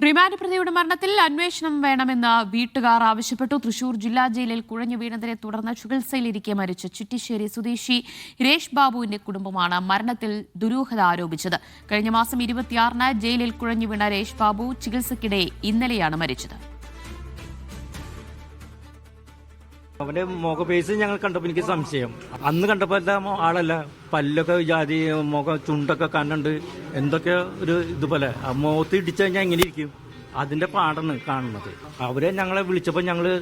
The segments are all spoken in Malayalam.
റിമാൻഡ് പ്രതിയുടെ മരണത്തിൽ അന്വേഷണം വേണമെന്ന് വീട്ടുകാർ ആവശ്യപ്പെട്ടു. തൃശൂർ ജില്ലാ ജയിലിൽ കുഴഞ്ഞു വീണതിനെ തുടർന്ന് ചികിത്സയിലിരിക്കെ മരിച്ച ചിറ്റിശ്ശേരി സ്വദേശി രേഷ് ബാബുവിന്റെ കുടുംബമാണ് മരണത്തിൽ ദുരൂഹത ആരോപിച്ചത്. കഴിഞ്ഞ മാസം 26-ന് ജയിലിൽ കുഴഞ്ഞു വീണ രേഷ് ബാബു ചികിത്സയ്ക്കിടെ ഇന്നലെയാണ് മരിച്ചത്. അവന്റെ മുഖപേസ് ഞങ്ങൾ കണ്ടപ്പോൾ എനിക്ക് സംശയം. അന്ന് കണ്ടപ്പോൾ ആളല്ല, പല്ലൊക്കെ ജാതി, മുഖം ചുണ്ടൊക്കെ കണ്ണുണ്ട്, എന്തൊക്കെ ഒരു ഇതുപോലെ മുഖത്ത് ഇടിച്ചു കഴിഞ്ഞാൽ എങ്ങനെ ഇരിക്കും, അതിന്റെ പാടാണ് കാണുന്നത്. അവരെ ഞങ്ങളെ വിളിച്ചപ്പോൾ ഞങ്ങള്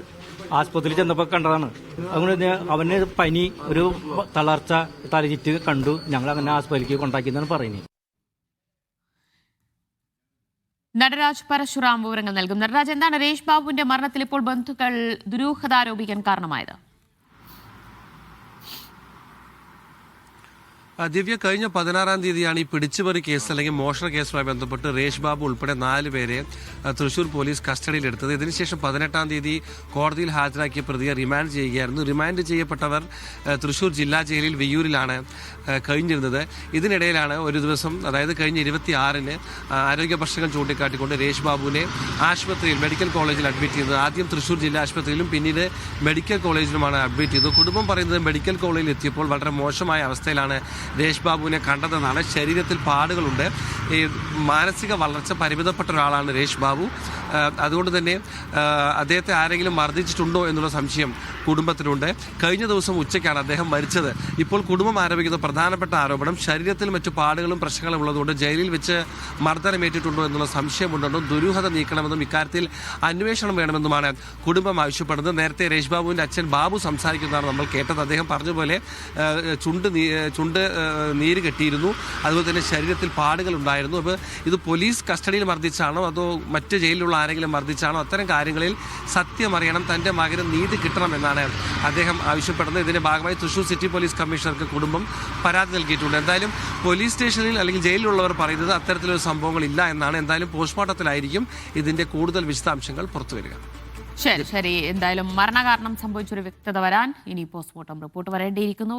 ആസ്പത്രിയിൽ ചെന്നപ്പോൾ കണ്ടതാണ്. അതുകൊണ്ട് അവന് പനി, ഒരു തളർച്ച, തലചുറ്റ് കണ്ടു. ഞങ്ങൾ അങ്ങനെ ആസ്പത്രിക്ക് കൊണ്ടാക്കിയെന്നാണ് പറയുന്നത്. നടരാജ് പരശുറാം വിവരങ്ങൾ നൽകും. നടരാജ്, എന്താണ് രേഷ് ബാബുവിന്റെ മരണത്തിൽ ഇപ്പോൾ ബന്ധുക്കൾ ദുരൂഹത ആരോപിക്കാൻ കാരണമായത്? ദിവ്യ, കഴിഞ്ഞ 16-ാം തീയതിയാണ് ഈ പിടിച്ചുപറി കേസ് അല്ലെങ്കിൽ മോഷണ കേസുമായി ബന്ധപ്പെട്ട് രേഷ് ബാബു ഉൾപ്പെടെ 4 പേരെ തൃശൂർ പോലീസ് കസ്റ്റഡിയിലെടുത്തത്. ഇതിനുശേഷം 18-ാം തീയതി കോടതിയിൽ ഹാജരാക്കിയ പ്രതിയെ റിമാൻഡ് ചെയ്യുകയായിരുന്നു. റിമാൻഡ് ചെയ്യപ്പെട്ടവർ തൃശൂർ ജില്ലാ ജയിലിൽ വിയ്യൂരിലാണ് കഴിഞ്ഞിരുന്നത്. ഇതിനിടയിലാണ് ഒരു ദിവസം, അതായത് കഴിഞ്ഞ 26-ന് ആരോഗ്യ പ്രശ്നങ്ങൾ ചൂണ്ടിക്കാട്ടിക്കൊണ്ട് രേഷ് ബാബുവിനെ ആശുപത്രിയിൽ, മെഡിക്കൽ കോളേജിൽ അഡ്മിറ്റ് ചെയ്തത്. ആദ്യം തൃശൂർ ജില്ലാ ആശുപത്രിയിലും പിന്നീട് മെഡിക്കൽ കോളേജിലുമാണ് അഡ്മിറ്റ് ചെയ്തത്. കുടുംബം പറയുന്നത് മെഡിക്കൽ കോളേജിൽ എത്തിയപ്പോൾ വളരെ മോശമായ അവസ്ഥയിലാണ് രേഷ് ബാബുവിനെ കണ്ടതെന്നാണ്. ശരീരത്തിൽ പാടുകളുണ്ട്. ഈ മാനസിക വളർച്ച പരിമിതപ്പെട്ട ഒരാളാണ് രേഷ് ബാബു. അതുകൊണ്ട് തന്നെ അദ്ദേഹത്തെ ആരെങ്കിലും മർദ്ദിച്ചിട്ടുണ്ടോ എന്നുള്ള സംശയം കുടുംബത്തിനുണ്ട്. കഴിഞ്ഞ ദിവസം ഉച്ചയ്ക്കാണ് അദ്ദേഹം മരിച്ചത്. ഇപ്പോൾ കുടുംബം ആരോപിക്കുന്ന പ്രധാനപ്പെട്ട ആരോപണം ശരീരത്തിൽ മറ്റു പാടുകളും പ്രശ്നങ്ങളും ഉള്ളതുകൊണ്ട് ജയിലിൽ വെച്ച് മർദ്ദനമേറ്റിട്ടുണ്ടോ എന്നുള്ള സംശയമുണ്ടെന്നും ദുരൂഹത നീക്കണമെന്നും ഇക്കാര്യത്തിൽ അന്വേഷണം വേണമെന്നുമാണ് കുടുംബം ആവശ്യപ്പെടുന്നത്. നേരത്തെ രേഷ് ബാബുവിൻ്റെ അച്ഛൻ ബാബു സംസാരിക്കുന്നതാണ് നമ്മൾ കേട്ടത്. അദ്ദേഹം പറഞ്ഞ പോലെ ചുണ്ട് നീര് കെട്ടിയിരുന്നു, അതുപോലെ തന്നെ ശരീരത്തിൽ പാടുകൾ ഉണ്ടായിരുന്നു. അപ്പോൾ ഇത് പോലീസ് കസ്റ്റഡിയിൽ മർദ്ദിച്ചാണോ അതോ മറ്റ് ജയിലിലുള്ള ആരെങ്കിലും മർദ്ദിച്ചാണോ, അത്തരം കാര്യങ്ങളിൽ സത്യം അറിയണം, തൻ്റെ മകന് നീതി കിട്ടണമെന്നാണ് അദ്ദേഹം ആവശ്യപ്പെടുന്നത്. ഇതിന്റെ ഭാഗമായി തൃശൂർ സിറ്റി പോലീസ് കമ്മീഷണർക്ക് കുടുംബം പരാതി നൽകിയിട്ടുണ്ട്. എന്തായാലും പോലീസ് സ്റ്റേഷനിൽ അല്ലെങ്കിൽ ജയിലിലുള്ളവർ പറയുന്നത് അത്തരത്തിലൊരു സംഭവങ്ങളില്ല എന്നാണ്. എന്തായാലും പോസ്റ്റ്മോർട്ടത്തിലായിരിക്കും ഇതിന്റെ കൂടുതൽ വിശദാംശങ്ങൾ പുറത്തുവരിക. ശരി, എന്തായാലും മരണകാരണം സംഭവിച്ചൊരു വ്യക്തത വരാൻ ഇനി പോസ്റ്റ്മോർട്ടം റിപ്പോർട്ട് വരേണ്ടിയിരിക്കുന്നു.